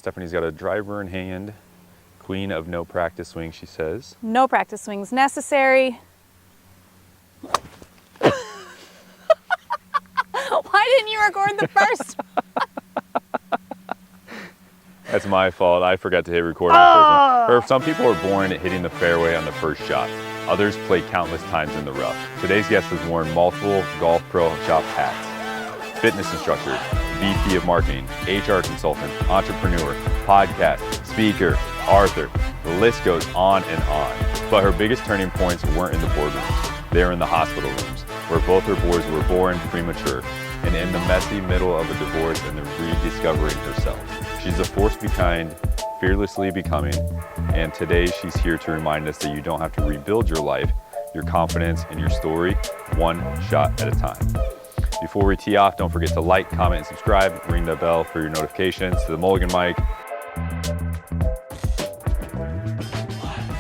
Stephanie's got a driver in hand. Queen of no practice swing, she says. No practice swings necessary. Why didn't you record the first? That's my fault. I forgot to hit record on the first one. Some people are born hitting the fairway on the first shot. Others play countless times in the rough. Today's guest has worn multiple Golf Pro Shop hats. Fitness instructor, VP of marketing, HR consultant, entrepreneur, podcast, speaker, author. The list goes on and on. But her biggest turning points weren't in the boardrooms. They were in the hospital rooms, where both her boys were born premature, and in the messy middle of a divorce and the rediscovering herself. She's a force to be kind, fearlessly becoming, and today she's here to remind us that you don't have to rebuild your life, your confidence, and your story one shot at a time. Before we tee off, don't forget to like, comment, and subscribe. Ring the bell for your notifications. To the Mulligan mic.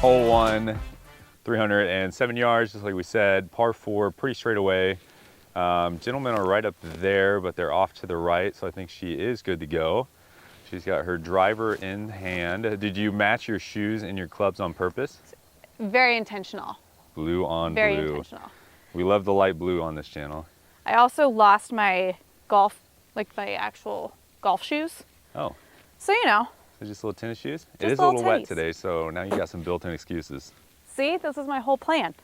Hole 1, 307 yards, just like we said. Par 4, pretty straight away. Gentlemen are right up there, but they're off to the right, so I think she is good to go. She's got her driver in hand. Did you match your shoes and your clubs on purpose? Very intentional. Blue on Very blue. intentional. We love the light blue on this channel. I also lost my my actual golf shoes. Oh. So, you know. So just little tennis shoes? Just It is a little wet tennies. today, so now you got some built-in excuses. See, this is my whole plan.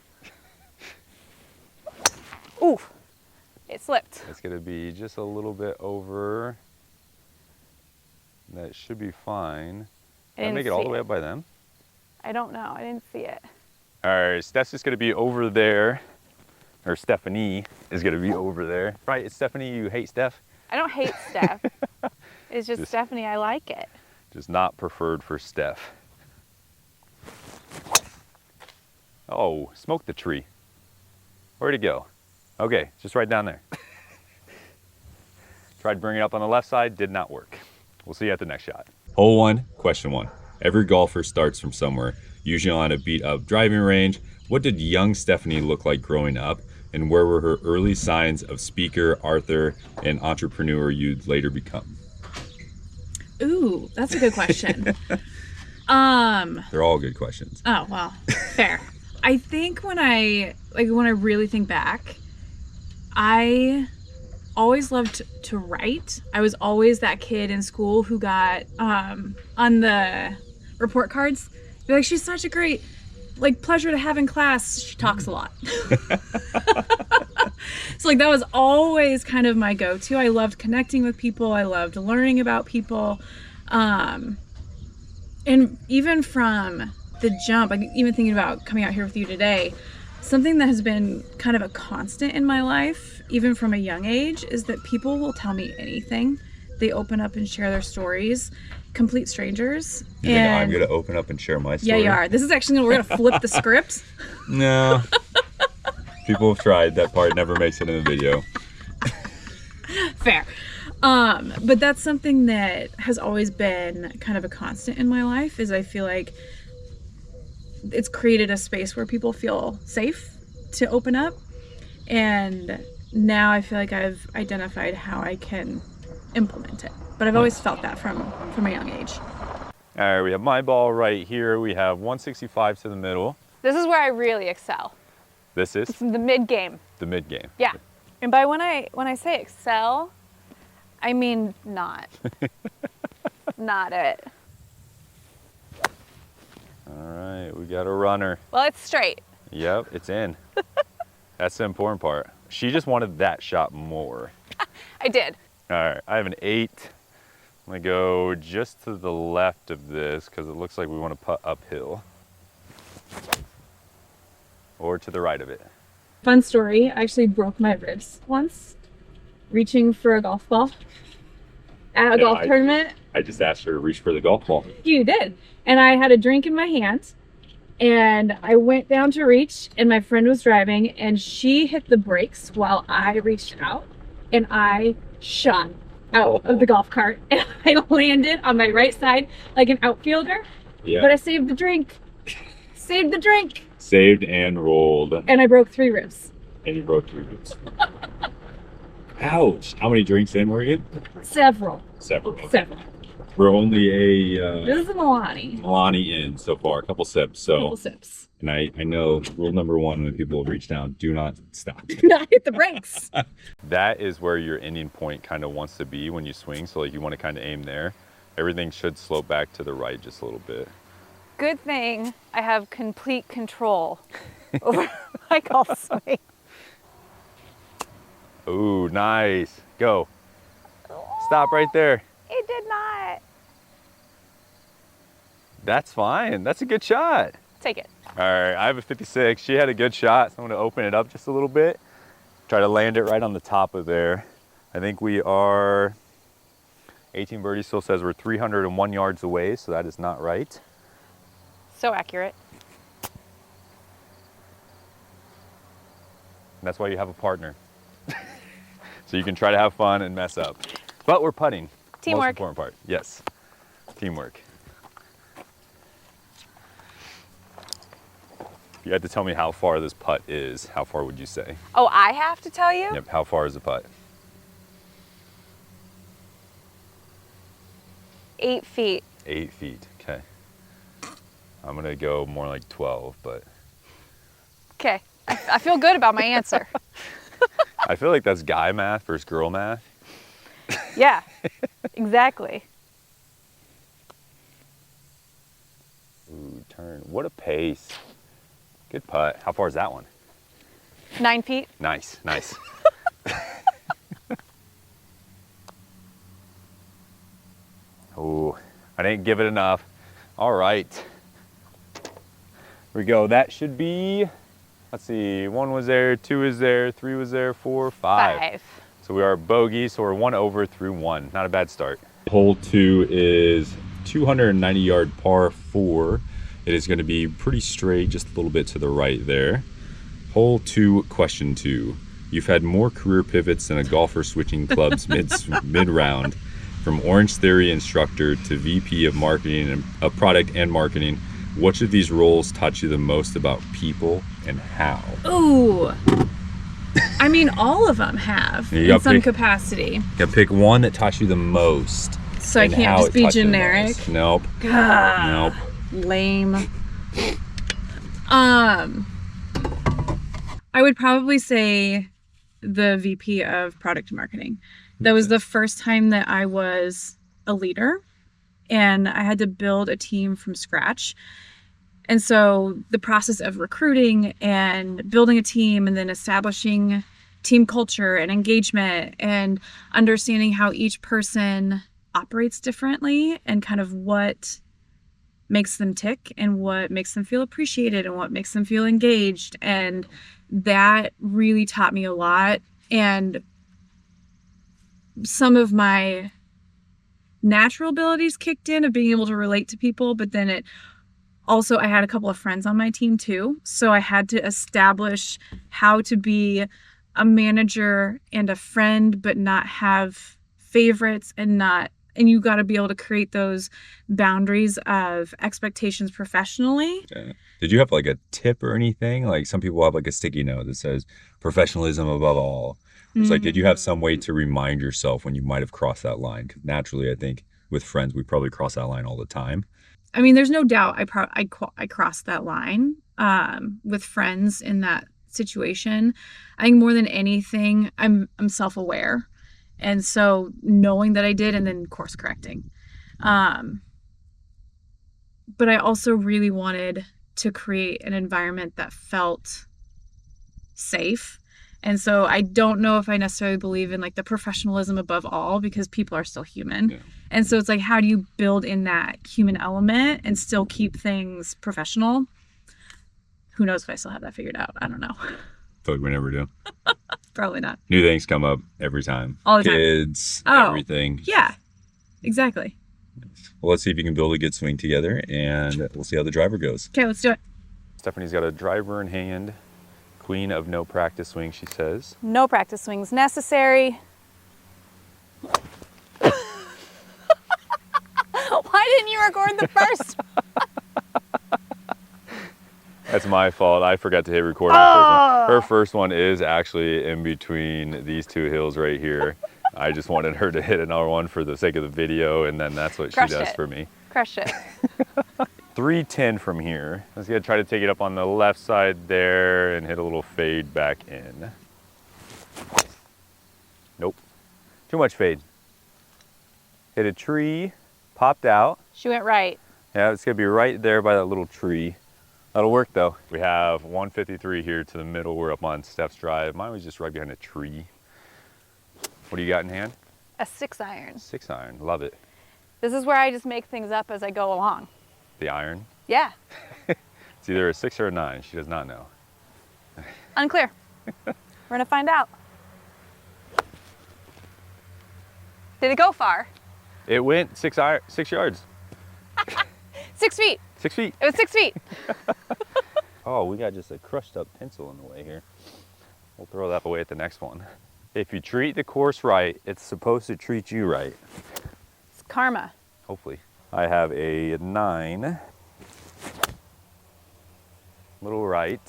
Oof, it slipped. It's gonna be just a little bit over. That should be fine. Did I make it all the way up by them? I don't know, I didn't see it. All right, Steph's just gonna be over there. Or Stephanie is gonna be over there. Right, it's Stephanie, you hate Steph? I don't hate Steph. It's just Stephanie, I like it. Just not preferred for Steph. Oh, smoked the tree. Where'd it go? Okay, just right down there. Tried to bring it up on the left side, did not work. We'll see you at the next shot. Hole 1, question 1. Every golfer starts from somewhere, usually on a beat up driving range. What did young Stephanie look like growing up? And where were her early signs of speaker, author, and entrepreneur you'd later become? Ooh, that's a good question. They're all good questions. Oh, well, fair. I think when I really think back, I always loved to write. I was always that kid in school who got on the report cards, be like, she's such a great pleasure to have in class. She talks a lot. So that was always kind of my go-to. I loved connecting with people. I loved learning about people. And even from the jump, even thinking about coming out here with you today, something that has been kind of a constant in my life, even from a young age, is that people will tell me anything. They open up and share their stories. Complete strangers. You think I'm going to open up and share my story? Yeah, you are. This is actually, we're going to flip the script. No. People have tried. That part never makes it in the video. Fair. But that's something that has always been kind of a constant in my life, is I feel like it's created a space where people feel safe to open up. And now I feel like I've identified how I can implement it. But I've always felt that from a young age. All right, we have my ball right here. We have 165 to the middle. This is where I really excel. This is? It's the mid game. The mid game. Yeah. And by when I say excel, I mean not. Not it. All right, we got a runner. Well, it's straight. Yep, it's in. That's the important part. She just wanted that shot more. I did. All right, I have an 8. I'm gonna go just to the left of this because it looks like we want to putt uphill. Or to the right of it. Fun story, I actually broke my ribs once reaching for a golf ball at a golf tournament. I just asked her to reach for the golf ball. You did. And I had a drink in my hand and I went down to reach and my friend was driving and she hit the brakes while I reached out and I shot out of the golf cart and I landed on my right side like an outfielder. Yeah. But I saved the drink. Saved the drink. Saved and rolled. And I broke 3 ribs. And you broke 3 ribs. Ouch. How many drinks in were you? Several. Several. Several. We're only This is a Milani. Milani in so far, a couple sips. So, Couple sips. and I know rule number one when people reach down, do not stop. Do not hit the brakes. That is where your ending point kind of wants to be when you swing. So like you want to kind of aim there. Everything should slope back to the right just a little bit. Good thing I have complete control over my golf swing. Ooh, nice. Go. Stop right there. It did not. That's fine. That's a good shot. Take it. All right, I have a 56. She had a good shot, so I'm gonna open it up just a little bit. Try to land it right on the top of there. I think we are, 18 birdie still says we're 301 yards away, so that is not right. So accurate. And that's why you have a partner. So you can try to have fun and mess up. But we're putting. Teamwork. Most important part, yes. Teamwork. You had to tell me how far this putt is. How far would you say? Oh, I have to tell you? Yep, how far is the putt? 8 feet. 8 feet, okay. I'm gonna go more like 12, but. Okay, I feel good about my answer. I feel like that's guy math versus girl math. Yeah, exactly. Ooh, turn, what a pace. Good putt. How far is that one? 9 feet. Nice, nice. Ooh, I didn't give it enough. All right. Here we go. That should be, let's see, 1 was there, 2 is there, 3 was there, 4, 5. So we are bogey, so we're 1 over through 1. Not a bad start. Hole 2 is 290 yard par 4. It is going to be pretty straight, just a little bit to the right there. Hole 2, question 2. You've had more career pivots than a golfer switching clubs mid-round. From Orange Theory instructor to VP of marketing and product and marketing, which of these roles taught you the most about people and how? Ooh. I mean, all of them have in some capacity. You gotta pick one that taught you the most. So I can't just be generic? Nope. God. Nope. Lame. I would probably say the VP of product marketing. That was the first time that I was a leader and I had to build a team from scratch. And so the process of recruiting and building a team and then establishing team culture and engagement and understanding how each person operates differently and kind of what makes them tick and what makes them feel appreciated and what makes them feel engaged. And that really taught me a lot. And some of my natural abilities kicked in of being able to relate to people, but then I had a couple of friends on my team too. So I had to establish how to be a manager and a friend, but not have favorites and you got to be able to create those boundaries of expectations professionally. Yeah. Did you have like a tip or anything? Like some people have like a sticky note that says professionalism above all. It's like, did you have some way to remind yourself when you might have crossed that line? 'Cause naturally, I think with friends, we probably cross that line all the time. I mean, there's no doubt I crossed that line with friends in that situation. I think more than anything, I'm self-aware. And so knowing that I did and then course correcting. But I also really wanted to create an environment that felt safe. And so I don't know if I necessarily believe in like the professionalism above all because people are still human. Yeah. And so it's like, how do you build in that human element and still keep things professional? Who knows if I still have that figured out? I don't know. Thought we never do. Probably not. New things come up every time. All the time. Kids, everything. Yeah, exactly. Well, let's see if you can build a good swing together and we'll see how the driver goes. Okay, let's do it. Stephanie's got a driver in hand. Queen of no practice swing, she says. No practice swings necessary. Why didn't you record the first? That's my fault. I forgot to hit record on the first one. Her first one is actually in between these two hills right here. I just wanted her to hit another one for the sake of the video, and then that's what Crush she does it. for me. Crush it. 310 from here. Let's gonna try to take it up on the left side there and hit a little fade back in. Nope. Too much fade. Hit a tree, popped out. She went right. Yeah, it's gonna be right there by that little tree. That'll work though. We have 153 here to the middle. We're up on Steph's drive. Mine was just right behind a tree. What do you got in hand? A 6-iron. 6-iron, love it. This is where I just make things up as I go along. The iron? Yeah. It's either a 6 or a 9. She does not know. Unclear. We're gonna find out. Did it go far? It went 6 yards. 6 feet. 6 feet. It was 6 feet. Oh, we got just a crushed up pencil in the way here. We'll throw that away at the next one. If you treat the course right, it's supposed to treat you right. It's karma. Hopefully. I have a 9. Little right.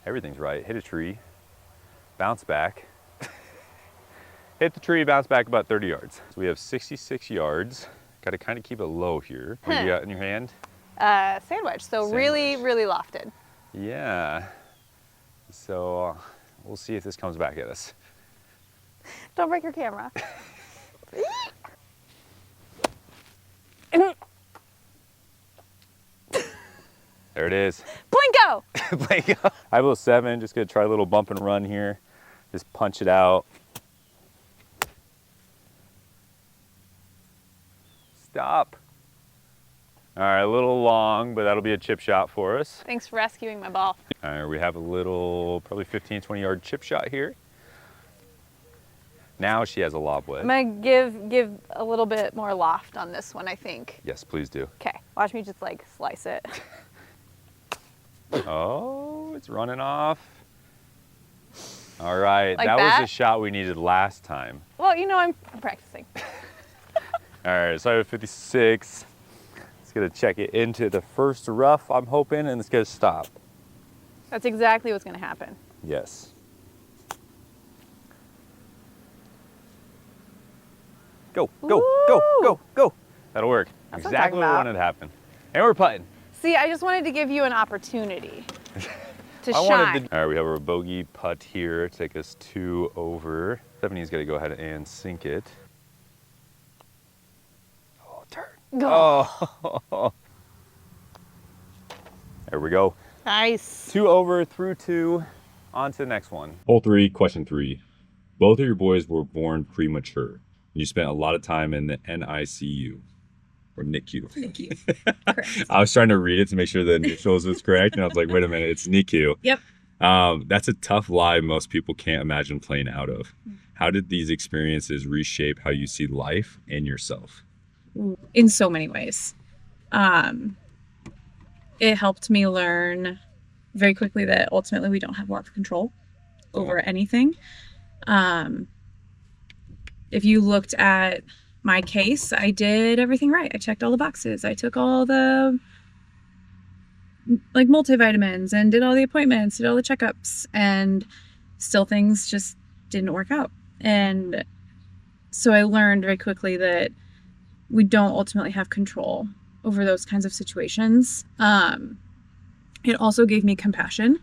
Everything's right. Hit a tree. Bounce back. Hit the tree, bounce back about 30 yards. So we have 66 yards. Got to kind of keep it low here. What do you got in your hand? Sandwich. So Sandwich. really lofted. Yeah. So we'll see if this comes back at us. Don't break your camera. There it is. Blinko! Blinko. I have a 7, just gonna try a little bump and run here. Just punch it out. Stop. All right, a little long, but that'll be a chip shot for us. Thanks for rescuing my ball. All right, we have a little, probably 15, 20 yard chip shot here. Now she has a lob wedge. I'm gonna give a little bit more loft on this one, I think. Yes, please do. Okay, watch me just like slice it. Oh, it's running off. All right, Like that that? was the shot we needed last time. Well, you know, I'm practicing. All right, so I have 56. It's gonna check it into the first rough, I'm hoping, and it's gonna stop. That's exactly what's gonna happen. Yes. Go, go, go, go, go. That'll work. That's what I'm Exactly talking what we about. wanted to happen. And we're putting. See, I just wanted to give you an opportunity to I shine. wanted to. All right, we have a bogey putt here. Take us 2 over. Stephanie's gonna go ahead and sink it. Oh, turn. Go. Oh. There we go. Nice. 2 over through 2. On to the next one. Hole 3, question 3. Both of your boys were born premature. You spent a lot of time in the NICU. Or NICU. NICU. Correct. I was trying to read it to make sure the initials was correct, and I was like, wait a minute, it's NICU. Yep. That's a tough lie most people can't imagine playing out of. How did these experiences reshape how you see life and yourself? In so many ways. It helped me learn very quickly that ultimately we don't have a lot of control over anything. If you looked at my case, I did everything right. I checked all the boxes. I took all the multivitamins and did all the appointments, did all the checkups, and still things just didn't work out. And so I learned very quickly that we don't ultimately have control over those kinds of situations. It also gave me compassion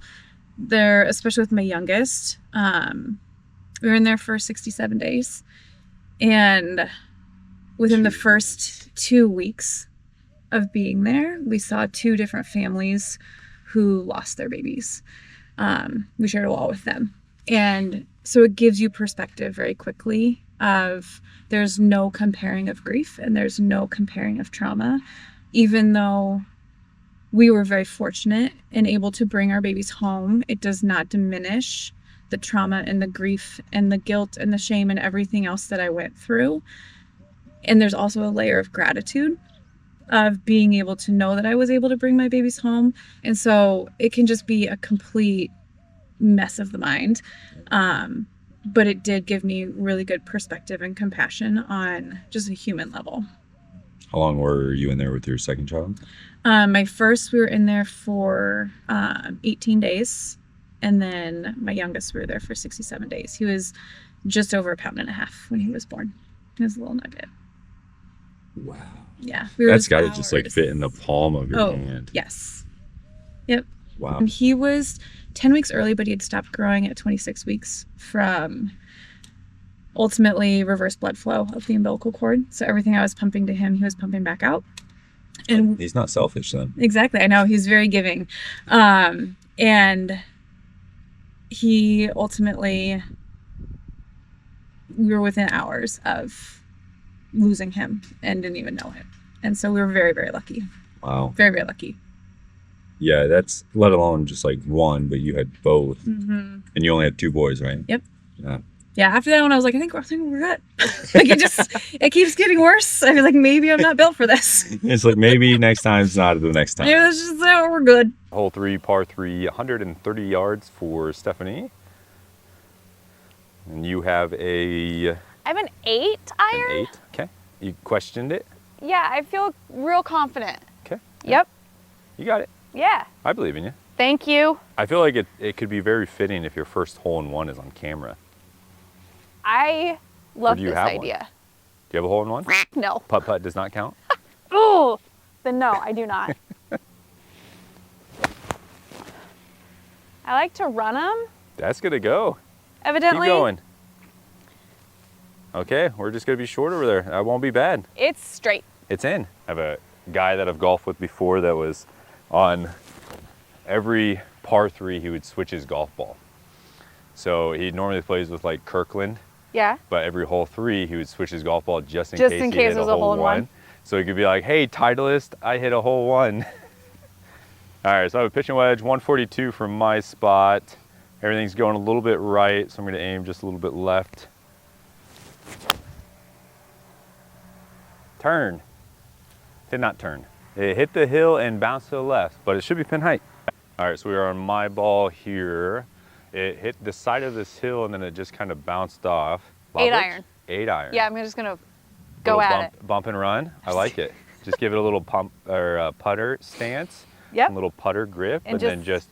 there, especially with my youngest. We were in there for 67 days. And within the first 2 weeks of being there, we saw 2 different families who lost their babies. We shared a wall with them. And so it gives you perspective very quickly of there's no comparing of grief and there's no comparing of trauma. Even though we were very fortunate and able to bring our babies home, it does not diminish the trauma and the grief and the guilt and the shame and everything else that I went through. And there's also a layer of gratitude of being able to know that I was able to bring my babies home. And so it can just be a complete mess of the mind. But it did give me really good perspective and compassion on just a human level. How long were you in there with your second child? My first, we were in there for 18 days. And then my youngest, we were there for 67 days. He was just over 1.5 pounds when he was born. He was a little nugget. Wow. Yeah. That's got to just like fit in the palm of your hand. Yes. Yep. Wow. And he was 10 weeks early, but he had stopped growing at 26 weeks from ultimately reverse blood flow of the umbilical cord. So everything I was pumping to him, he was pumping back out. And he's not selfish then. Exactly. I know. He's very giving. And he ultimately, we were within hours of losing him and didn't even know it. And so we were very, very lucky. Wow. Very, very lucky. Yeah, that's let alone just like one, but you had both. Mm-hmm. And you only had 2 boys, right? Yep. Yeah. Yeah, after that one, I was like, I think we're good. Like, it keeps getting worse. I feel like maybe I'm not built for this. It's like maybe next time's not the next time. Maybe that's just we're good. Hole 3, par 3, 130 yards for Stephanie. And you have I have an 8 iron. An 8. Okay. You questioned it? Yeah, I feel real confident. Okay. Yep. You got it. Yeah. I believe in you. Thank you. I feel like it could be very fitting if your first hole-in-one is on camera. I love do you this have idea. One? Do you have a hole-in-one? No. Putt-putt does not count? Oh, then no, I do not. I like to run them. That's gonna go. Evidently. Keep going. Okay, we're just gonna be short over there. That won't be bad. It's straight. It's in. I have a guy that I've golfed with before that was on every par 3, he would switch his golf ball. So he normally plays with like Kirkland. Yeah. But every hole 3, he would switch his golf ball just in case there's a hole in one. So he could be like, hey, Titleist, I hit a hole 1. All right, so I have a pitching wedge, 142 from my spot. Everything's going a little bit right, so I'm gonna aim just a little bit left. Turn. Did not turn. It hit the hill and bounced to the left, but it should be pin height. All right, so we are on my ball here. It hit the side of this hill and then it just kind of bounced off. 8 iron. 8 iron. Yeah, I'm just gonna go at it. Bump and run. I like it. Just give it a little pump or putter stance. Yep. A little putter grip, and then just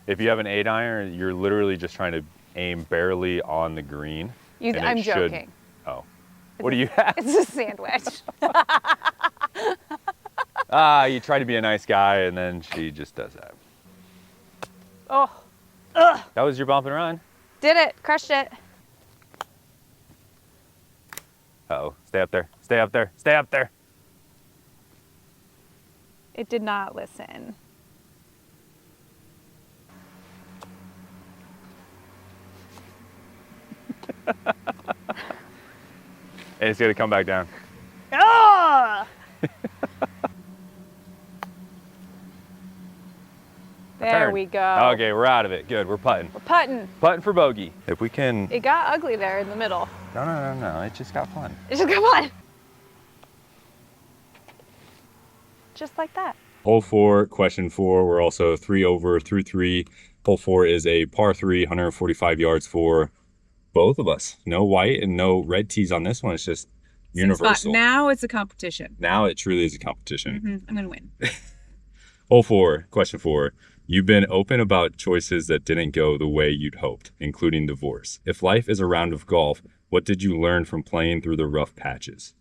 if you have an 8 iron, you're literally just trying to aim barely on the green. I'm joking. Oh, what do you have? It's a sandwich. You try to be a nice guy, and then she just does that. Oh. Ugh. That was your bump and run. Did it. Crushed it. Uh-oh. Stay up there. Stay up there. Stay up there. It did not listen. And it's gonna come back down. Oh! There we go. Okay, we're out of it. Good, we're putting. We're putting. Putting for bogey. If we can. It got ugly there in the middle. No. It just got fun. It just come on. Just like that. Hole 4, question 4. We're also 3 over through 3. Hole 4 is a par 3, 145 yards for both of us. No white and no red tees on this one. It's just universal. Now it's a competition. Now it truly is a competition. Mm-hmm. I'm gonna win. Hole 4, question 4. You've been open about choices that didn't go the way you'd hoped, including divorce. If life is a round of golf, what did you learn from playing through the rough patches?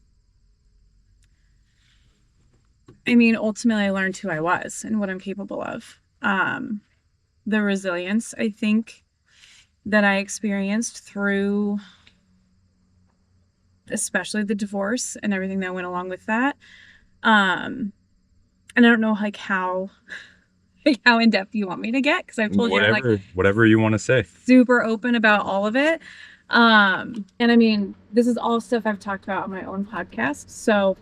I mean, ultimately, I learned who I was and what I'm capable of. The resilience, I think, that I experienced through especially the divorce and everything that went along with that. And I don't know like how in depth you want me to get, because I've told you like whatever you want to say. Super open about all of it. And I mean, this is all stuff I've talked about on my own podcast. So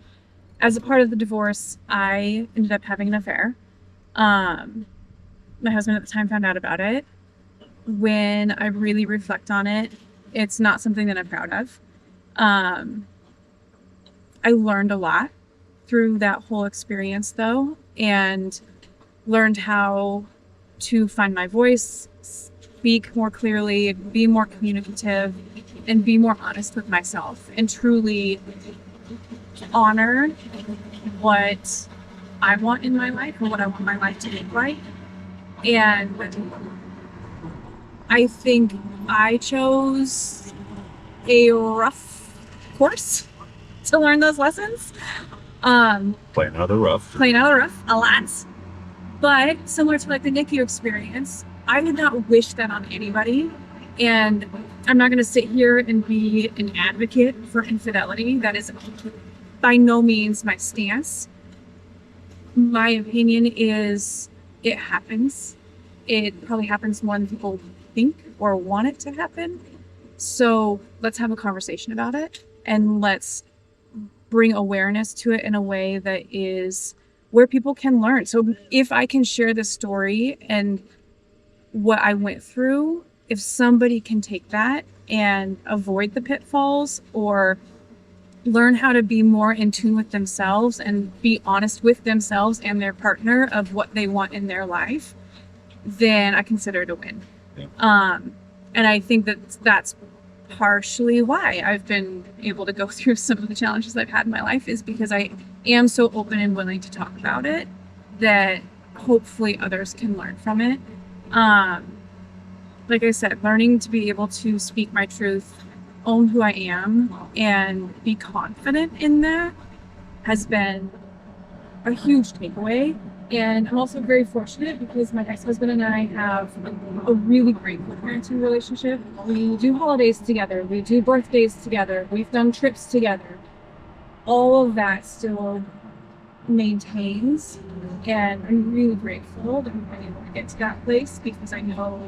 as a part of the divorce, I ended up having an affair. My husband at the time found out about it. When I really reflect on it, it's not something that I'm proud of. I learned a lot through that whole experience though, and learned how to find my voice, speak more clearly, be more communicative, and be more honest with myself, and truly honor what I want in my life and what I want my life to look like. And I think I chose a rough course to learn those lessons. Playing out of the rough. Playing out of the rough a lot. But similar to like the NICU experience, I would not wish that on anybody. And I'm not going to sit here and be an advocate for infidelity. That is by no means my stance. My opinion is it happens. It probably happens more than people think or want it to happen. So let's have a conversation about it, and let's bring awareness to it in a way that is where people can learn. So if I can share this story and what I went through, if somebody can take that and avoid the pitfalls or learn how to be more in tune with themselves and be honest with themselves and their partner of what they want in their life, then I consider it a win. Yeah. And I think that that's partially why I've been able to go through some of the challenges I've had in my life, is because I am so open and willing to talk about it that hopefully others can learn from it. Like I said, learning to be able to speak my truth, own who I am, and be confident in that has been a huge takeaway. And I'm also very fortunate because my ex-husband and I have a really great co-parenting relationship. We do holidays together. We do birthdays together. We've done trips together. All of that still maintains. And I'm really grateful that we've been able to get to that place, because I know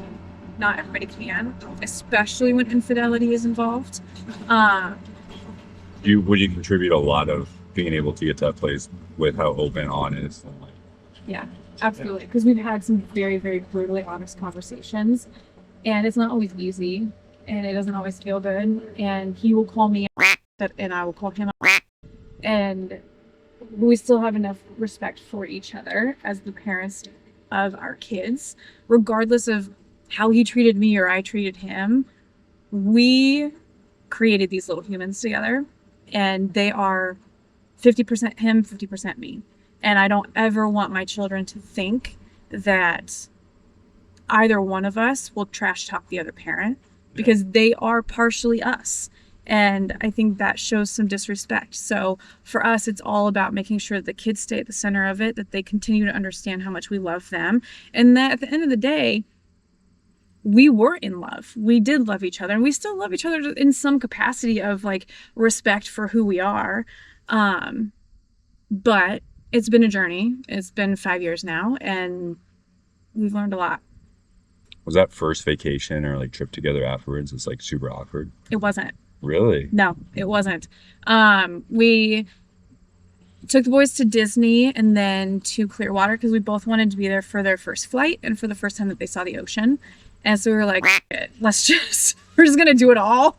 not everybody can, especially when infidelity is involved. Would you contribute a lot of being able to get to that place with how open, honest, and like... Yeah, absolutely. Because we've had some very, very brutally honest conversations, and it's not always easy, and it doesn't always feel good. And he will call me and I will call him, and we still have enough respect for each other as the parents of our kids, regardless of how he treated me or I treated him. We created these little humans together, and they are 50% him, 50% me. And I don't ever want my children to think that either one of us will trash talk the other parent, because they are partially us. And I think that shows some disrespect. So for us, it's all about making sure that the kids stay at the center of it, that they continue to understand how much we love them, and that at the end of the day, we were in love. We did love each other, and we still love each other in some capacity of like respect for who we are. But it's been a journey. It's been 5 years now, and we've learned a lot. Was that first vacation or like trip together afterwards? It's like super awkward. It wasn't. Really? No, it wasn't. We took the boys to Disney and then to Clearwater because we both wanted to be there for their first flight and for the first time that they saw the ocean. And so we were like, we're just going to do it all.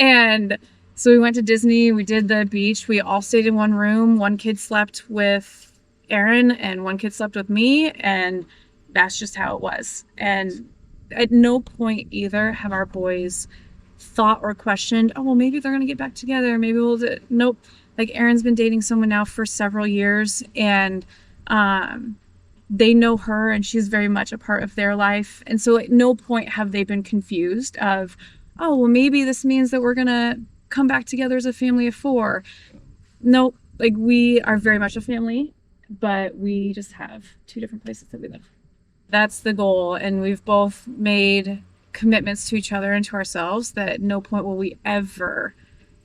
And so we went to Disney, we did the beach, we all stayed in one room. One kid slept with Aaron and one kid slept with me, and that's just how it was. And at no point either have our boys thought or questioned, oh, well, maybe they're going to get back together. Maybe we'll do it. Nope. Like Aaron's been dating someone now for several years, and they know her and she's very much a part of their life. And so at no point have they been confused of, oh, well, maybe this means that we're going to come back together as a family of 4. Nope. Like we are very much a family, but we just have 2 different places that we live. That's the goal. And we've both made commitments to each other and to ourselves that at no point will we ever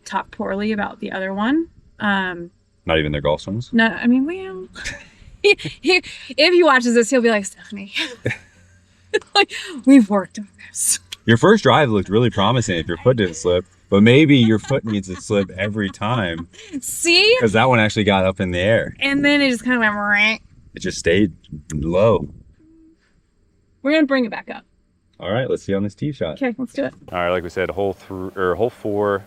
talk poorly about the other one. Not even their golf swings? No, I mean, well, if he watches this, he'll be like, Stephanie, like, we've worked on this. Your first drive looked really promising if your foot didn't slip, but maybe your foot needs to slip every time. See? Because that one actually got up in the air. And then it just kind of went, right. It just stayed low. We're going to bring it back up. All right, let's see on this tee shot. Okay, let's do it. All right, like we said, hole 4,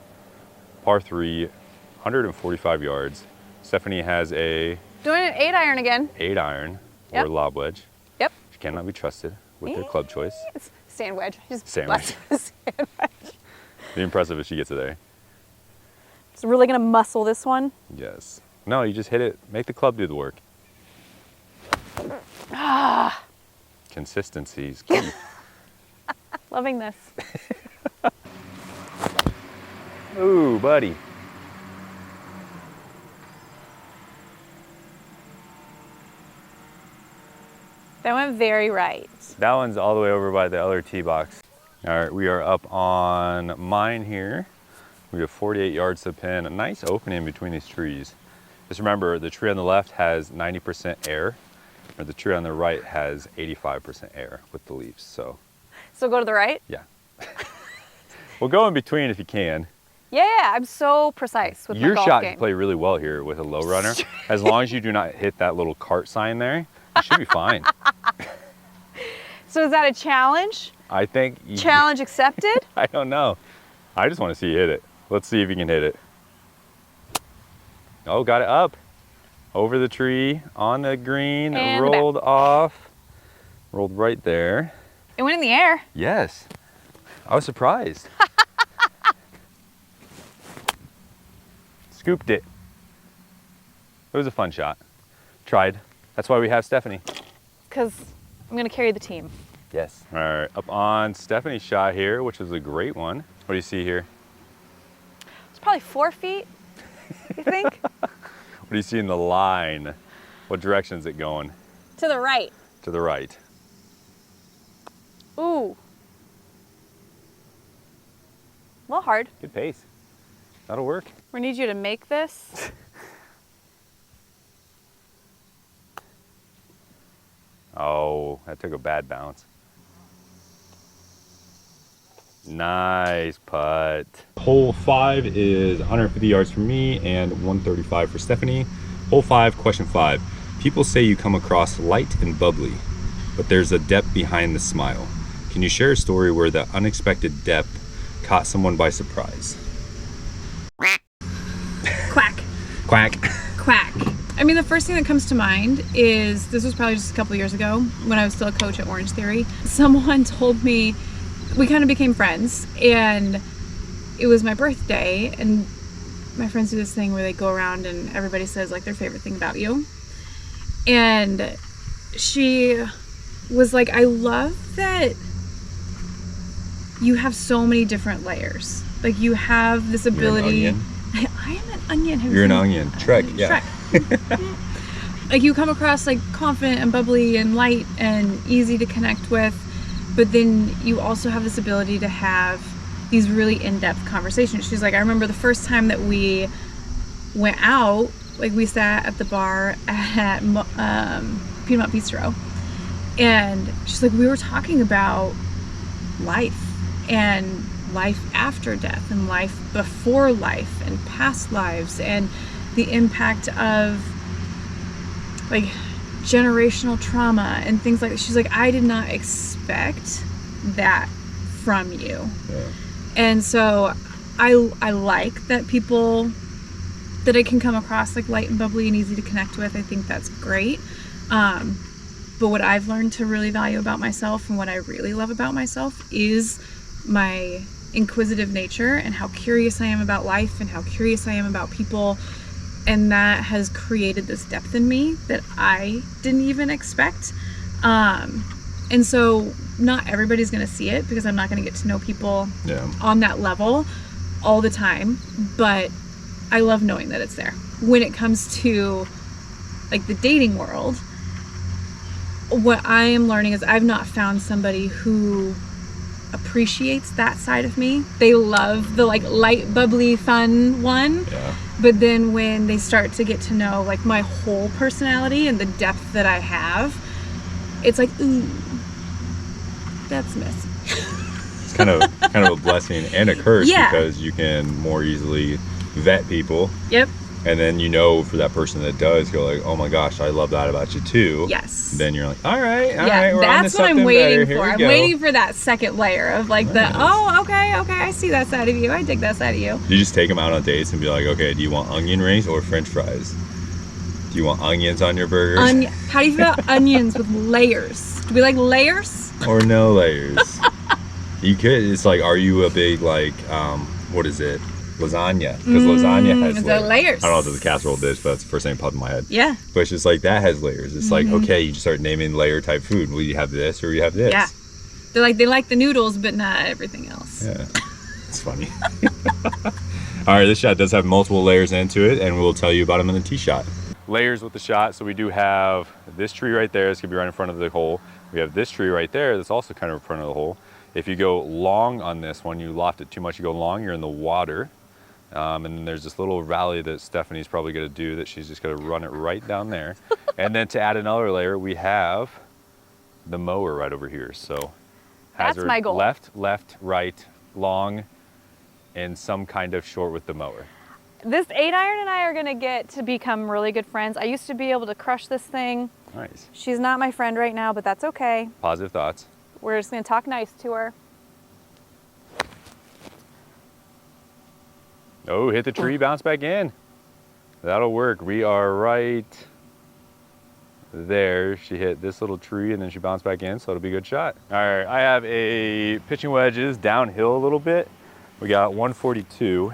par 3, 145 yards. Stephanie has a Doing an 8-iron again. 8-iron or Yep. lob wedge. Yep. She cannot be trusted with her club choice. It's sand wedge. Just Sand blast wedge. sand wedge. Be impressive if she gets it there. Just really gonna muscle this one. Yes. No, you just hit it. Make the club do the work. Consistency is key. Loving this. Ooh, buddy. That went very right. That one's all the way over by the other tee box. All right, we are up on mine here. We have 48 yards to pin. A nice opening between these trees. Just remember, the tree on the left has 90% air, or the tree on the right has 85% air with the leaves, so. So go to the right? Yeah. Well, go in between if you can. Yeah, I'm so precise with Your my golf shot game. can play really well here with a low runner. As long as you do not hit that little cart sign there, you should be fine. So is that a challenge? I think. Challenge accepted? I don't know. I just want to see you hit it. Let's see if you can hit it. Oh, got it up. Over the tree, on the green, And rolled off. Rolled right there. It went in the air. Yes. I was surprised. Scooped it. It was a fun shot. Tried. That's why we have Stephanie. Because I'm going to carry the team. Yes. All right, up on Stephanie's shot here, which is a great one. What do you see here? It's probably 4 feet, you think? What do you see in the line? What direction is it going? To the right. To the right. Ooh. A little hard. Good pace. That'll work. We need you to make this. Oh, that took a bad bounce. Nice putt. Hole 5 is 150 yards for me and 135 for Stephanie. Hole 5, question 5. People say you come across light and bubbly, but there's a depth behind the smile. Can you share a story where the unexpected depth caught someone by surprise? Quack. Quack. Quack. I mean, the first thing that comes to mind is, this was probably just a couple years ago when I was still a coach at Orange Theory. Someone told me, we kind of became friends, and it was my birthday, and my friends do this thing where they go around and everybody says like their favorite thing about you. And she was like, I love that you have so many different layers. Like you have this ability. You're an onion. I am an onion. Have you You're an seen- onion. Shrek, yeah. Shrek. Like you come across like confident and bubbly and light and easy to connect with, but then you also have this ability to have these really in-depth conversations. She's like, I remember the first time that we went out, like we sat at the bar at Peanut Bistro, and she's like, we were talking about life and life after death and life before life and past lives and the impact of like generational trauma and things like that. She's like, I did not expect that from you. Yeah. And so I like that people that I can come across like light and bubbly and easy to connect with. I think that's great. But what I've learned to really value about myself and what I really love about myself is my inquisitive nature and how curious I am about life and how curious I am about people. And that has created this depth in me that I didn't even expect. And so not everybody's going to see it because I'm not going to get to know people on that level all the time. But I love knowing that it's there. When it comes to like the dating world, what I am learning is I've not found somebody who appreciates that side of me. They love the like light, bubbly, fun one. Yeah. But then when they start to get to know like my whole personality and the depth that I have, it's like, ooh, that's messy. It's kind of a blessing and a curse because you can more easily vet people. Yep. And then you know for that person that does go like, oh my gosh, I love that about you too. Yes. Then you're like, all right, Yeah, we're that's on to what something I'm waiting better. Here for. we I'm go. waiting for that second layer of like Nice. okay, I see that side of you. I dig that side of you. You just take them out on dates and be like, okay, do you want onion rings or French fries? Do you want onions on your burgers? How do you feel about onions with layers? Do we like layers? Or no layers? You could. It's like, are you a big like, what is it? Lasagna, because lasagna has layers. I don't know if it's a casserole dish, but that's the first thing that popped in my head. Yeah. But it's just like that has layers. It's like, okay, you just start naming layer type food. Well, you have this or you have this. Yeah. They like the noodles, but not everything else. Yeah. It's funny. All right, this shot does have multiple layers into it, and we'll tell you about them in the tee shot. Layers with the shot. So we do have this tree right there. It's gonna be right in front of the hole. We have this tree right there that's also kind of in front of the hole. If you go long on this one, you loft it too much, you go long, you're in the water. And then there's this little valley that Stephanie's probably gonna do that she's just gonna run it right down there. And then to add another layer, we have the mower right over here. So That's hazard my goal. left, right, long, and some kind of short with the mower. This 8-iron and I are gonna get to become really good friends. I used to be able to crush this thing. Nice. She's not my friend right now, but that's okay. Positive thoughts. We're just gonna talk nice to her. Oh, hit the tree, bounce back in. That'll work. We are right there. She hit this little tree and then she bounced back in, so it'll be a good shot. All right, I have a pitching wedges downhill a little bit. We got 142.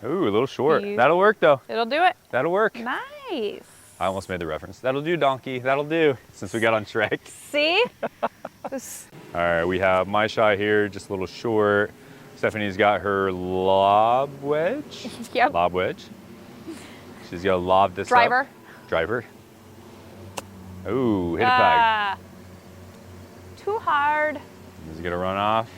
Ooh, a little short. That'll work though. It'll do it. That'll work. Nice. I almost made the reference. That'll do, donkey. That'll do, since we got on Shrek. See? All right, we have my shot here, just a little short. Stephanie's got her lob wedge. Yep. Lob wedge. She's gonna lob this Driver. up. Driver. Ooh, hit a flag. Too hard. This is gonna run off.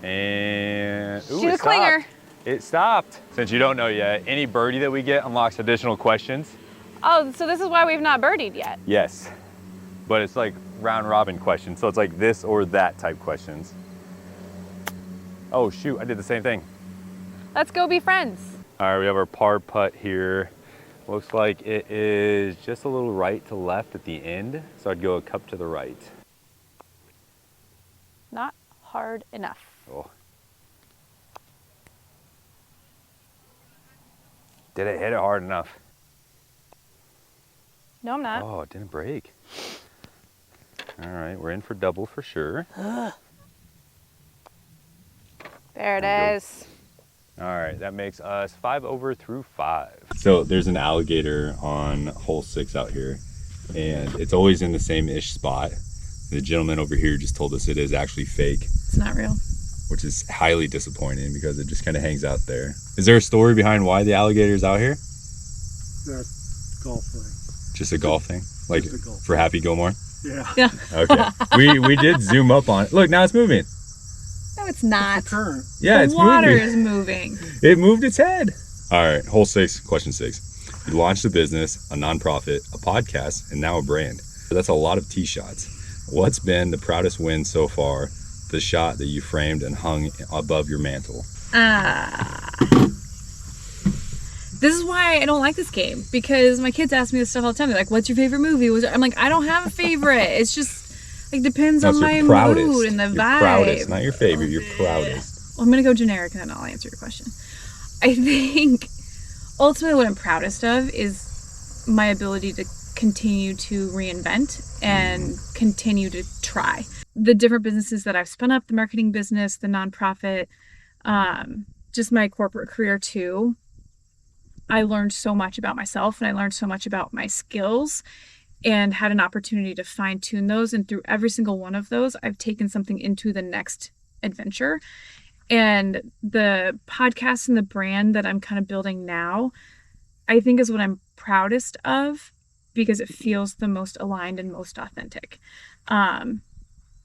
And ooh, She's it a clinger. stopped. It stopped. Since you don't know yet, any birdie that we get unlocks additional questions. Oh, so this is why we've not birdied yet. Yes, but it's like round robin questions. So it's like this or that type questions. Oh shoot, I did the same thing. Let's go be friends. All right, we have our par putt here. Looks like it is just a little right to left at the end. So I'd go a cup to the right. Not hard enough. Oh. Did it hit it hard enough? No, I'm not. Oh, it didn't break. All right, we're in for double for sure. There it is. All right, that makes us 5 over through 5. So there's an alligator on hole 6 out here, and it's always in the same-ish spot. The gentleman over here just told us it is actually fake, It's not real. which is highly disappointing because it just kind of hangs out there. Is there a story behind why the alligator's out here? That's golfing. Just a golf thing? Like Just a golf. for Happy Gilmore? Yeah. Yeah. Okay. we did zoom up on it. Look, now it's moving. No, it's not. Current. Yeah, The it's water moving. is moving. It moved its head. All right, hole 6, question 6. You launched a business, a nonprofit, a podcast, and now a brand. That's a lot of tee shots. What's been the proudest win so far? The shot that you framed and hung above your mantle. This is why I don't like this game, because my kids ask me this stuff all the time. They're like, "What's your favorite movie?" I'm like, I don't have a favorite. It's just like depends on my mood and the your vibe. Proudest, not your favorite, your proudest. Well, I'm gonna go generic and then I'll answer your question. I think ultimately what I'm proudest of is my ability to continue to reinvent and continue to try. The different businesses that I've spun up, the marketing business, the nonprofit, just my corporate career too. I learned so much about myself and I learned so much about my skills and had an opportunity to fine tune those. And through every single one of those, I've taken something into the next adventure. And the podcast and the brand that I'm kind of building now, I think is what I'm proudest of because it feels the most aligned and most authentic.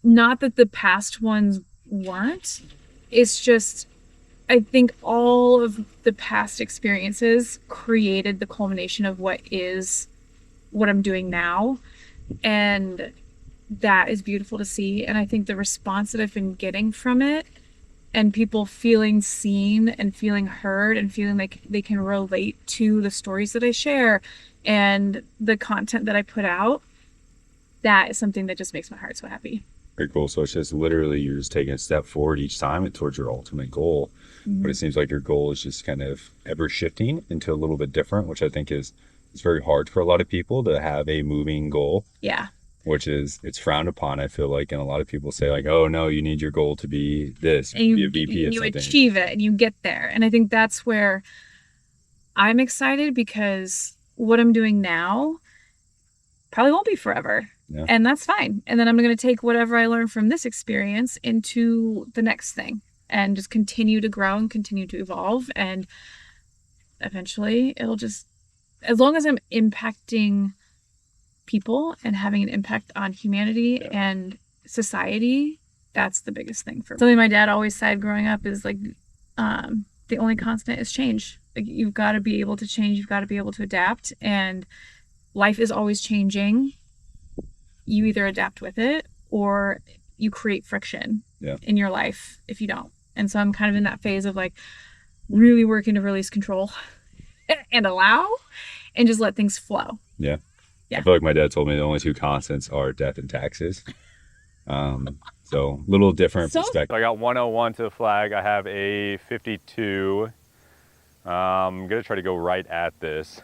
Not that the past ones weren't. It's just, I think all of the past experiences created the culmination of what I'm doing now. And that is beautiful to see. And I think the response that I've been getting from it and people feeling seen and feeling heard and feeling like they can relate to the stories that I share and the content that I put out, that is something that just makes my heart so happy. Very cool. So it's just literally you're just taking a step forward each time towards your ultimate goal. Mm-hmm. But it seems like your goal is just kind of ever shifting into a little bit different, which I think it's very hard for a lot of people to have a moving goal. Yeah. Which is, it's frowned upon, I feel like. And a lot of people say like, oh no, you need your goal to be this, and be a VP and of something. You achieve it and you get there. And I think that's where I'm excited because what I'm doing now probably won't be forever. Yeah. And that's fine. And then I'm going to take whatever I learned from this experience into the next thing and just continue to grow and continue to evolve. And eventually it'll just, as long as I'm impacting people and having an impact on humanity and society, that's the biggest thing for me. Something my dad always said growing up is like, the only constant is change. Like, you've got to be able to change. You've got to be able to adapt, and life is always changing. You either adapt with it or you create friction in your life if you don't. And so I'm kind of in that phase of like really working to release control and allow and just let things flow. Yeah. I feel like my dad told me the only two constants are death and taxes. So little different perspective. I got 101 to the flag. I have a 52. I'm gonna try to go right at this.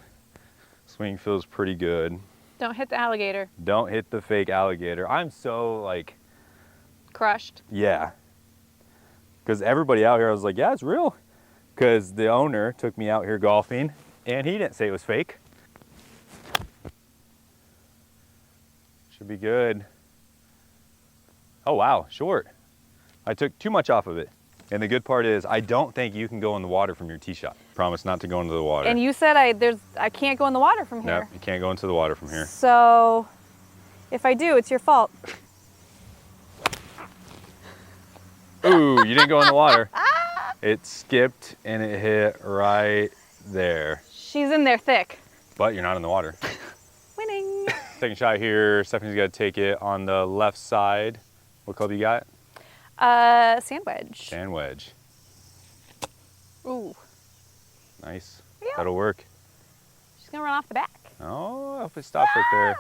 Swing feels pretty good. Don't hit the alligator. Don't hit the fake alligator. I'm so like Crushed. Yeah. Because everybody out here, I was like, yeah, it's real. Because the owner took me out here golfing and he didn't say it was fake. Should be good. Oh, wow, short. I took too much off of it. And the good part is I don't think you can go in the water from your tee shot. Promise not to go into the water. And you said I can't go in the water from here. No, you can't go into the water from here. So if I do, it's your fault. Ooh, you didn't go in the water. It skipped and it hit right there. She's in there thick. But you're not in the water. Winning. Second shot here. Stephanie's got to take it on the left side. What club you got? Sand wedge. Sand wedge. Ooh. Nice. Yeah. That'll work. She's gonna run off the back. Oh, if it stops right there.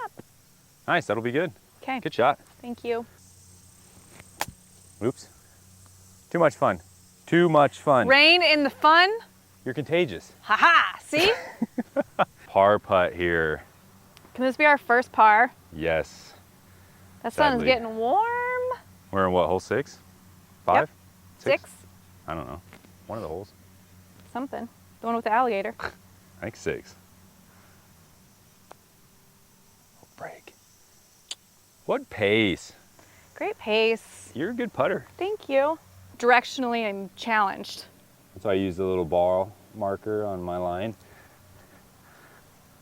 Nice, that'll be good. Okay. Good shot. Thank you. Oops. Too much fun. Too much fun. Rain in the fun. You're contagious. Haha. See? Par putt here. Can this be our first par? Yes. That sun is Sadly. getting warm. We're in what, hole 6? 5? Yep. 6. I don't know. One of the holes. Something. The one with the alligator. I think 6. Oh, break. What pace. Great pace. You're a good putter. Thank you. Directionally, I'm challenged. That's why I use the little ball marker on my line.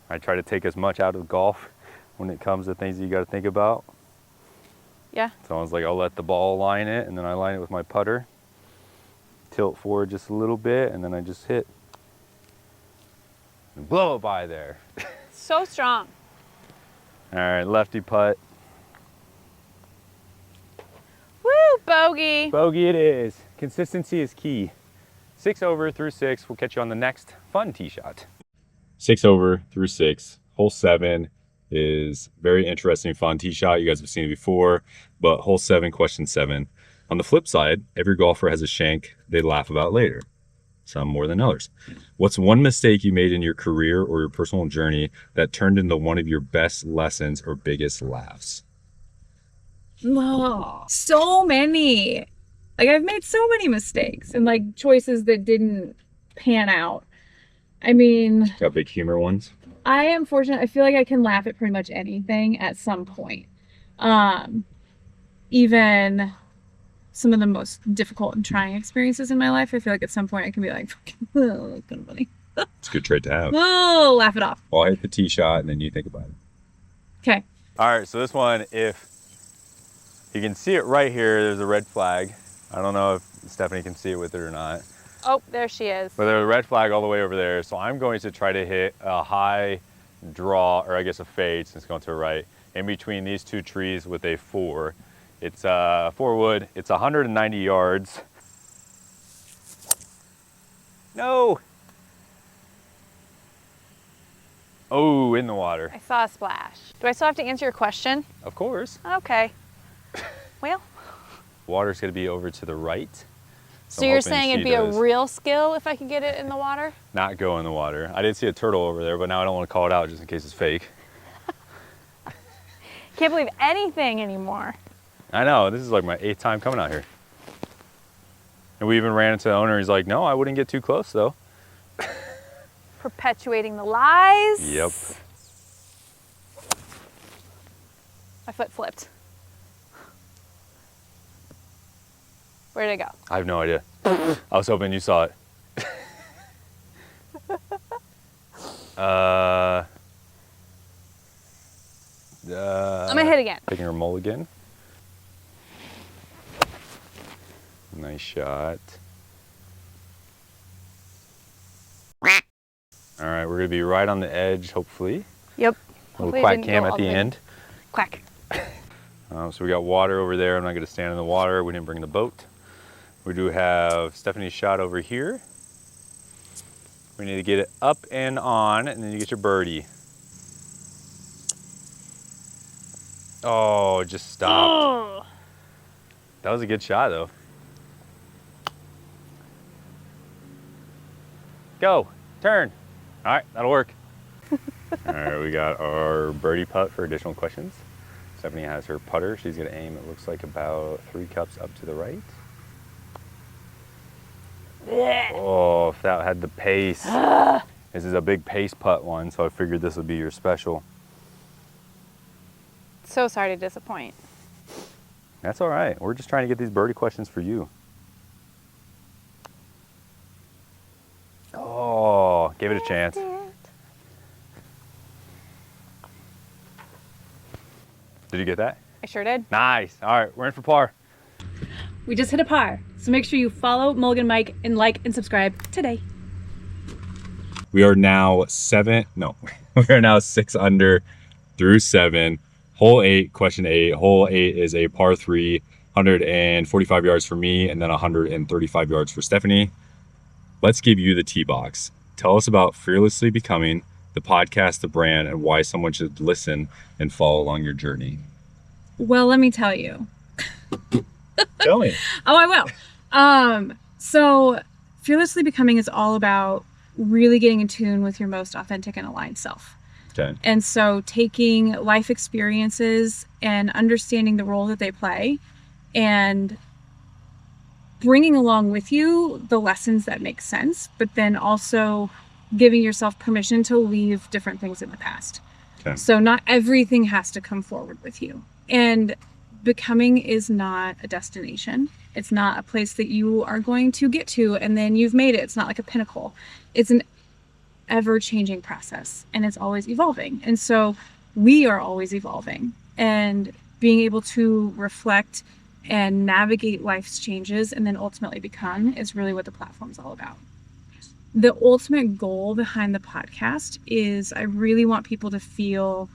I try to take as much out of golf when it comes to things you got to think about. Yeah. So I was like, I'll let the ball line it, and then I line it with my putter. Tilt forward just a little bit, and then I just hit. And blow it by there. So strong. All right, lefty putt. Woo, bogey. Bogey it is. Consistency is key. 6 over through 6. We'll catch you on the next fun tee shot. 6 over through 6. Hole 7 is very interesting, fun tee shot. You guys have seen it before, but hole 7, question 7. On the flip side, every golfer has a shank they laugh about later, some more than others. What's one mistake you made in your career or your personal journey that turned into one of your best lessons or biggest laughs? Oh, so many. Like, I've made so many mistakes and like choices that didn't pan out. I mean, Got big humor ones? I am fortunate. I feel like I can laugh at pretty much anything at some point. Even some of the most difficult and trying experiences in my life, I feel like at some point I can be like, oh, that's kind of funny. It's a good trait to have. Oh, laugh it off. Well, I hit the tee shot and then you think about it. Okay. All right, so this one, if you can see it right here, there's a red flag. I don't know if Stephanie can see it with it or not. Oh, there she is. But there's a red flag all the way over there. So I'm going to try to hit a high draw, or I guess a fade since it's going to the right, in between these two trees with a 4. It's 4 wood. It's 190 yards. No. Oh, in the water. I saw a splash. Do I still have to answer your question? Of course. Okay. Well. Water's going to be over to the right. So you're saying it'd be a real skill if I could get it in the water? Not go in the water. I did see a turtle over there, but now I don't want to call it out just in case it's fake. Can't believe anything anymore. I know, this is like my 8th time coming out here. And we even ran into the owner. He's like, no, I wouldn't get too close though. Perpetuating the lies. Yep. My foot flipped. Where did it go? I have no idea. I was hoping you saw it. I'm gonna hit again. Taking her mulligan. Nice shot. All right, we're gonna be right on the edge, hopefully. Yep. Little Hopefully it quack didn't cam go at all the way. end. Quack. So we got water over there. I'm not gonna stand in the water. We didn't bring the boat. We do have Stephanie's shot over here. We need to get it up and on, and then you get your birdie. Oh, it just stopped. Oh. That was a good shot, though. Go, turn. All right, that'll work. All right, we got our birdie putt for additional questions. Stephanie has her putter. She's gonna aim, it looks like about 3 cups up to the right. Oh, if that had the pace. This is a big pace putt one, so I figured this would be your special. So sorry to disappoint. That's all right. We're just trying to get these birdie questions for you. Oh, give it a chance. Did you get that? I sure did. Nice. All right, we're in for par. We just hit a par, so make sure you follow Mulligan Mike and like and subscribe today. We are now we are now 6 under through 7. Hole 8, question 8. Hole 8 is a par 3, 145 yards for me, and then 135 yards for Stephanie. Let's give you the tee box. Tell us about Fearlessly Becoming, the podcast, the brand, and why someone should listen and follow along your journey. Well, let me tell you. Tell me. Oh, I will. So Fearlessly Becoming is all about really getting in tune with your most authentic and aligned self. Okay. And so taking life experiences and understanding the role that they play and bringing along with you the lessons that make sense, but then also giving yourself permission to leave different things in the past. Okay. So not everything has to come forward with you. And becoming is not a destination. It's not a place that you are going to get to and then you've made it. It's not like a pinnacle. It's an ever-changing process and it's always evolving. And so we are always evolving, and being able to reflect and navigate life's changes and then ultimately become is really what the platform's all about. The ultimate goal behind the podcast is I really want people to feel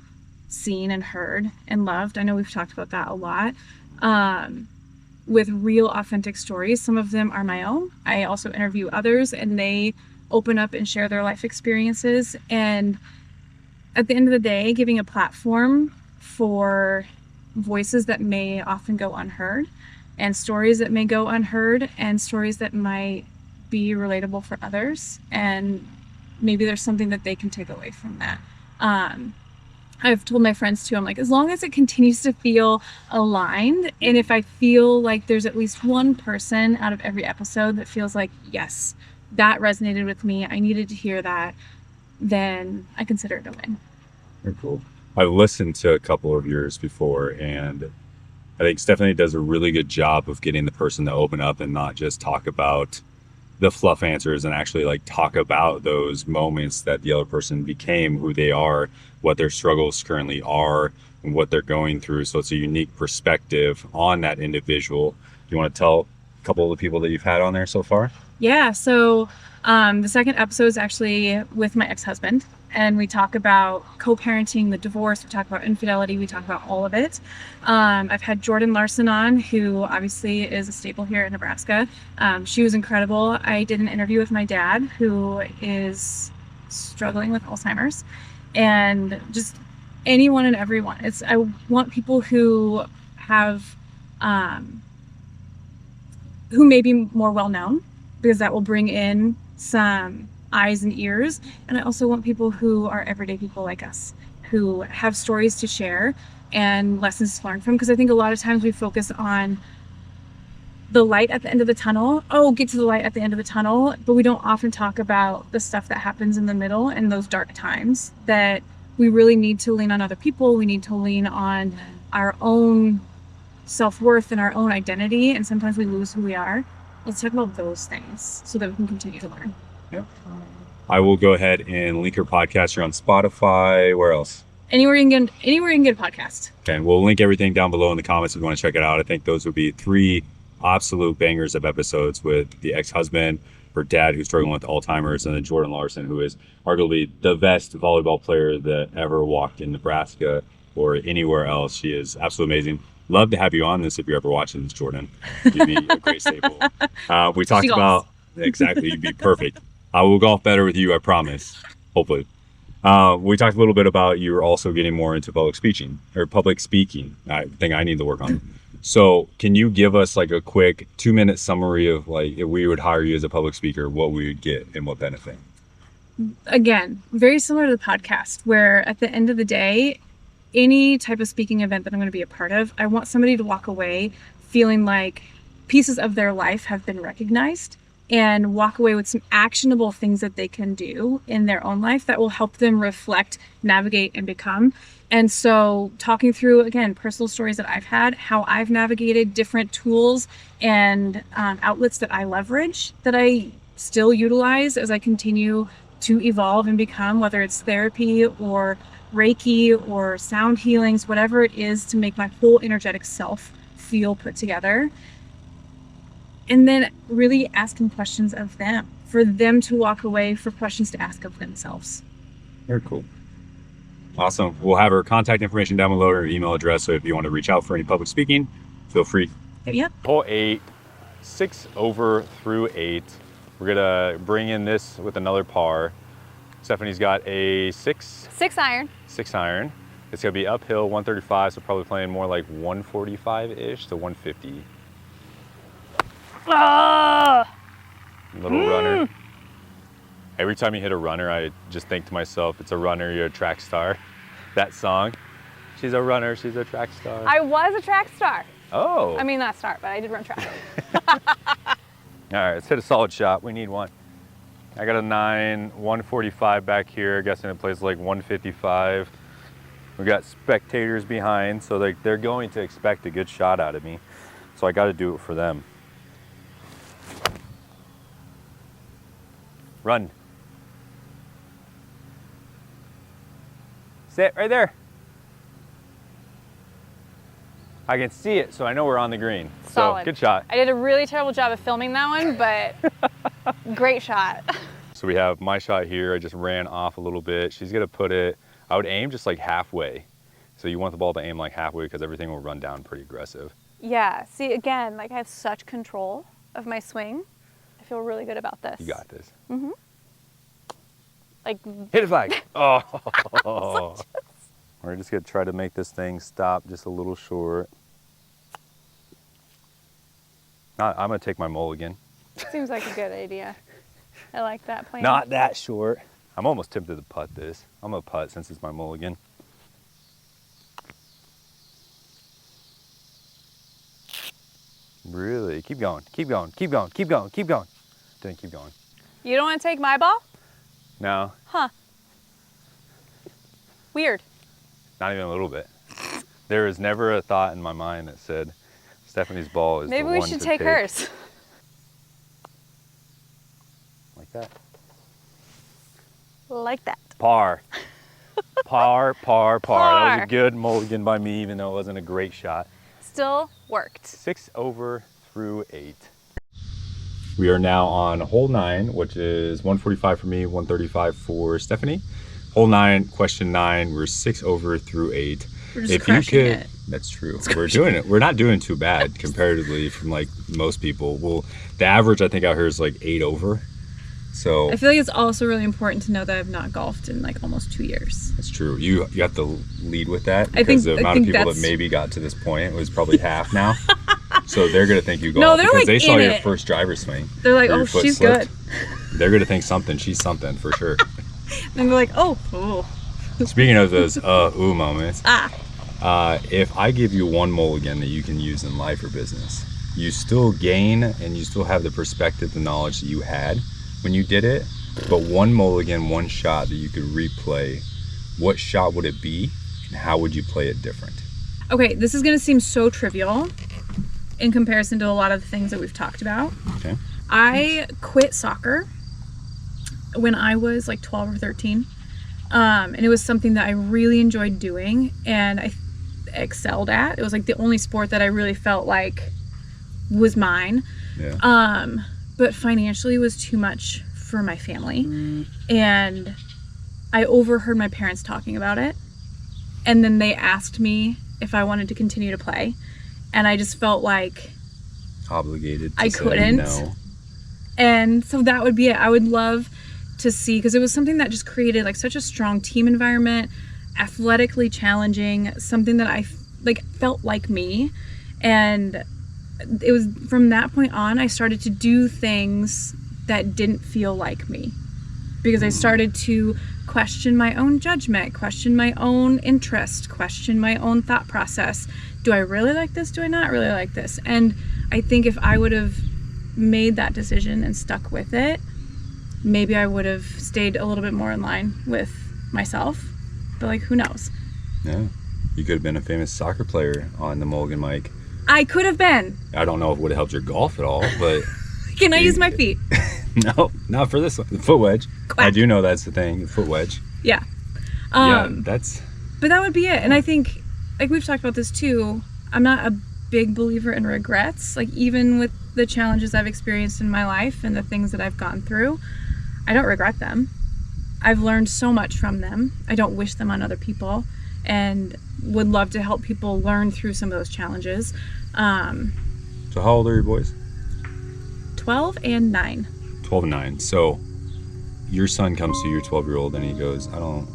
seen and heard and loved. I know we've talked about that a lot, with real authentic stories. Some of them are my own. I also interview others and they open up and share their life experiences. And at the end of the day, giving a platform for voices that may often go unheard, and stories that may go unheard, and stories that might be relatable for others. And maybe there's something that they can take away from that. I've told my friends too, I'm like, as long as it continues to feel aligned, and if I feel like there's at least one person out of every episode that feels like, yes, that resonated with me, I needed to hear that, then I consider it a win. Very cool. I've listened to a couple of yours before, and I think Stephanie does a really good job of getting the person to open up and not just talk about the fluff answers, and actually like talk about those moments that the other person became who they are, what their struggles currently are, and what they're going through. So it's a unique perspective on that individual. Do you want to tell a couple of the people that you've had on there so far? Yeah, so the second episode is actually with my ex-husband, and we talk about co-parenting, the divorce, we talk about infidelity, we talk about all of it. I've had Jordan Larson on, who obviously is a staple here in Nebraska. She was incredible. I did an interview with my dad, who is struggling with Alzheimer's, and just anyone and everyone. I want people who have, who may be more well-known, because that will bring in some eyes and ears. And I also want people who are everyday people like us, who have stories to share and lessons to learn from. Because I think a lot of times we focus on the light at the end of the tunnel. Oh, get to the light at the end of the tunnel. But we don't often talk about the stuff that happens in the middle and those dark times, that we really need to lean on other people. We need to lean on our own self-worth and our own identity, and sometimes we lose who we are. Let's talk about those things so that we can continue to learn. Yep. I will go ahead and link her podcast. You're on Spotify. Where else? Anywhere you can get a podcast. Okay, we'll link everything down below in the comments if you want to check it out. I think those would be 3 absolute bangers of episodes with the ex-husband, her dad who's struggling with Alzheimer's, and then Jordan Larson, who is arguably the best volleyball player that ever walked in Nebraska or anywhere else. She is absolutely amazing. Love to have you on this if you're ever watching this, Jordan. You'd be a great staple. We talked about, exactly, you'd be perfect. I will golf better with you, I promise, hopefully. We talked a little bit about you're also getting more into public speaking. I think I need to work on. So can you give us like a quick 2-minute summary of like, if we would hire you as a public speaker, what we would get and what benefit? Again, very similar to the podcast, where at the end of the day, any type of speaking event that I'm going to be a part of, I want somebody to walk away feeling like pieces of their life have been recognized, and walk away with some actionable things that they can do in their own life that will help them reflect, navigate, and become. And so talking through, again, personal stories that I've had, how I've navigated different tools and outlets that I leverage, that I still utilize as I continue to evolve and become, whether it's therapy or Reiki or sound healings, whatever it is, to make my whole energetic self feel put together. And then really asking questions of them, for them to walk away for questions to ask of themselves. Very cool. Awesome. We'll have her contact information down below, her email address. So if you want to reach out for any public speaking, feel free. Yep. Hole 8, 6 over through 8. We're going to bring in this with another par. Stephanie's got a 6 iron. 6 iron. It's going to be uphill 135, so probably playing more like 145-ish to 150. Little runner. Every time you hit a runner, I just think to myself, it's a runner, you're a track star. That song. She's a runner, she's a track star. I was a track star. Oh. I mean, not star, but I did run track. All right, let's hit a solid shot. We need one. I got a 9, 145 back here. Guessing it plays like 155. We got spectators behind, so they're going to expect a good shot out of me. So I got to do it for them. Run. Sit right there. I can see it, so I know we're on the green. Solid. So, good shot. I did a really terrible job of filming that one, but great shot. So we have my shot here. I just ran off a little bit. She's gonna put it, I would aim just like halfway. So you want the ball to aim like halfway because everything will run down pretty aggressive. Yeah, see, again, like I have such control of my swing. I feel really good about this. You got this. Mm-hmm. Like, hit it flag. Oh. We're just gonna try to make this thing stop just a little short. I'm gonna take my mulligan. seems like a good idea. I like that plan. Not that short. I'm almost tempted to putt this. I'm gonna putt since it's my mulligan. Really? Keep going, keep going, keep going, keep going, keep going. Then keep going. You don't want to take my ball? No. Huh. Weird. Not even a little bit. There was never a thought in my mind that said Stephanie's ball is Maybe the we one should to take hers. Like that. Like that. Par. Par, par, par. That Par. was a good mulligan by me, even though it wasn't a great shot. Still worked. 6 over through 8. We are now on hole 9, which is 145 for me, 135 for Stephanie. Hole 9, question 9, we're 6 over through 8. We're just crushing it. That's true. We're doing it. We're not doing too bad comparatively from like most people. Well, the average I think out here is like 8 over. So I feel like it's also really important to know that I've not golfed in like almost 2 years. that's true. You have to lead with that I because think- the I amount of think people that that's- maybe got to this point was probably half now. So they're gonna think you golf No, they're, because like, they saw in your it. first driver swing. They're like, where oh, your foot she's slipped. good. They're gonna think something. She's something for sure. And they're like, oh. Speaking of those ooh moments, Ah. if I give you one mulligan that you can use in life or business, you still gain and you still have the perspective, the knowledge that you had when you did it, but one mulligan, one shot that you could replay, what shot would it be and how would you play it different? Okay, this is gonna seem so trivial in comparison to a lot of the things that we've talked about. Okay. I quit soccer when I was like 12 or 13. And it was something that I really enjoyed doing and I excelled at. It was like the only sport that I really felt like was mine. Yeah. But financially it was too much for my family. And I overheard my parents talking about it. And then they asked me if I wanted to continue to play. And I just felt like Obligated to I say couldn't. no. And so that would be it. I would love to see, because it was something that just created like such a strong team environment, athletically challenging, something that I like felt like me. And it was from that point on, I started to do things that didn't feel like me, because I started to question my own judgment, question my own interest, question my own thought process. Do I really like this? Do I not really like this? And I think if I would have made that decision and stuck with it, maybe I would have stayed a little bit more in line with myself. But like, who knows? Yeah. You could have been a famous soccer player on the Mulligan mic. I could have been. I don't know if it would have helped your golf at all, but... Can I use my feet? No, not for this one. The foot wedge. Quack. I do know that's the thing, the foot wedge. Yeah. Yeah, that's... But that would be it. And I think, like we've talked about this too, I'm not a big believer in regrets. Like even with the challenges I've experienced in my life and the things that I've gone through, I don't regret them. I've learned so much from them. I don't wish them on other people and would love to help people learn through some of those challenges. So how old are your boys? 12 and 9. 12 and 9. So your son comes to your 12-year-old and he goes, I don't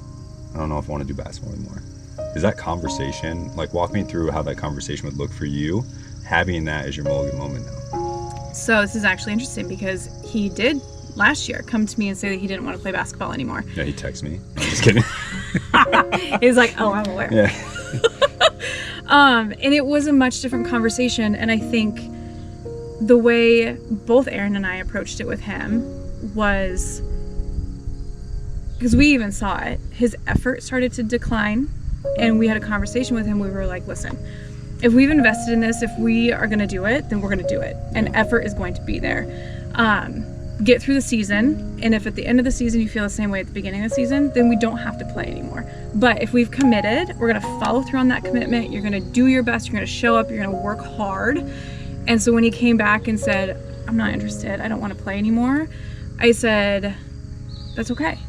know if I want to do basketball anymore. Is that conversation, like walk me through how that conversation would look for you, having that as your Mulligan moment now? So this is actually interesting because he did last year come to me and say that he didn't want to play basketball anymore. Yeah, he texts me. I'm just kidding. He's like, oh, I'm aware. Yeah. And it was a much different conversation. And I think the way both Aaron and I approached it with him was, because we even saw it, his effort started to decline. And we had a conversation with him. We were like, listen, if we've invested in this, if we are going to do it, then we're going to do it. And effort is going to be there. Get through the season. And if at the end of the season you feel the same way at the beginning of the season, then we don't have to play anymore. But if we've committed, we're going to follow through on that commitment. You're going to do your best. You're going to show up. You're going to work hard. And so when he came back and said, I'm not interested, I don't want to play anymore, I said, that's okay.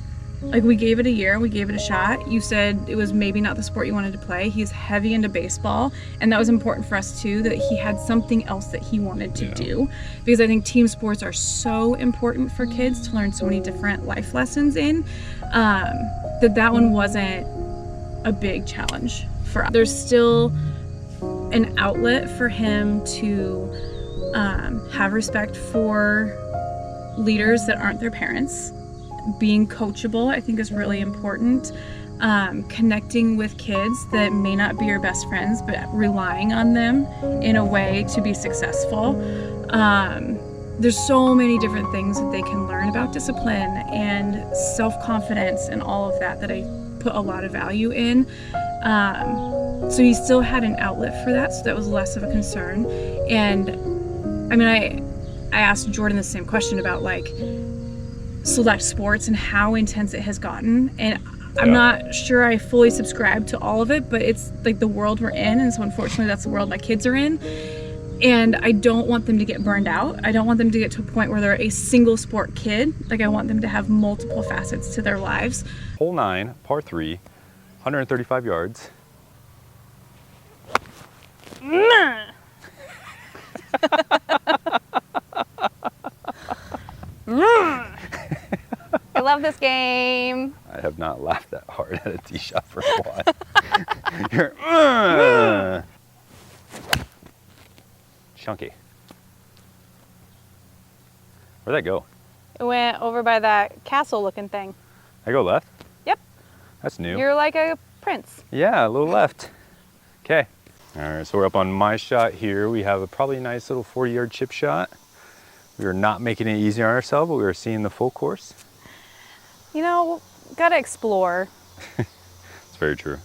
Like, we gave it a year, we gave it a shot. You said it was maybe not the sport you wanted to play. He's heavy into baseball, and that was important for us too, that he had something else that he wanted to do. Because I think team sports are so important for kids to learn so many different life lessons in, that one wasn't a big challenge for us. There's still an outlet for him to have respect for leaders that aren't their parents. Being coachable, I think, is really important. Connecting with kids that may not be your best friends, but relying on them in a way to be successful. There's so many different things that they can learn about discipline and self-confidence and all of that I put a lot of value in. So he still had an outlet for that, so that was less of a concern. And I mean, I asked Jordan the same question about like select sports and how intense it has gotten, and I'm not sure I fully subscribe to all of it, but it's like the world we're in, and so unfortunately that's the world my kids are in, and I don't want them to get burned out. I don't want them to get to a point where they're a single sport kid. Like, I want them to have multiple facets to their lives. Hole 9, par 3, 135 yards. I love this game. I have not laughed that hard at a tee shot for a while. You're chunky. Where'd that go? It went over by that castle looking thing. I go left? Yep. That's new. You're like a prince. Yeah, a little left. Okay. All right, so we're up on my shot here. We have a probably nice little 40-yard chip shot. We are not making it easy on ourselves, but we are seeing the full course. You know, gotta explore. It's very true.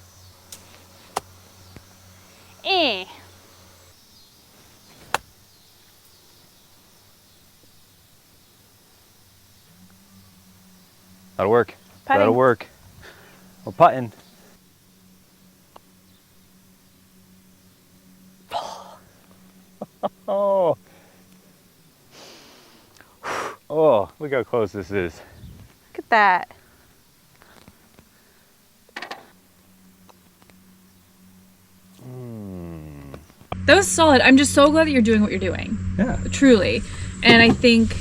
That'll work. Putting. That'll work. We're putting. Oh. Oh, look how close this is. Look at that. That was solid. I'm just so glad that you're doing what you're doing. Yeah. Truly. And I think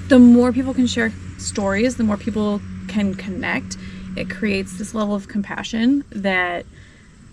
the more people can share stories, the more people can connect. It creates this level of compassion that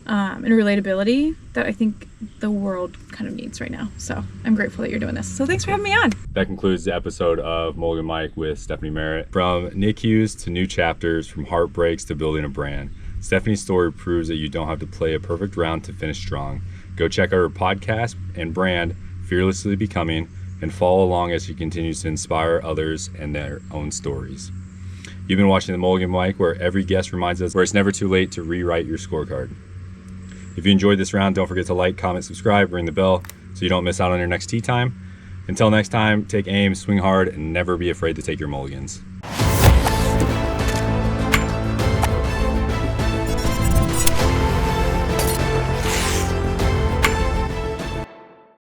and relatability that I think the world kind of needs right now. So I'm grateful that you're doing this. So thanks for having me on. That concludes the episode of Mulligan Mike with Stephanie Merritt. From NICUs to new chapters, from heartbreaks to building a brand, Stephanie's story proves that you don't have to play a perfect round to finish strong. Go check out her podcast and brand, Fearlessly Becoming, and follow along as she continues to inspire others and their own stories. You've been watching the Mulligan Mike, where every guest reminds us where it's never too late to rewrite your scorecard. If you enjoyed this round, don't forget to like, comment, subscribe, ring the bell so you don't miss out on your next tea time. Until next time, take aim, swing hard, and never be afraid to take your mulligans.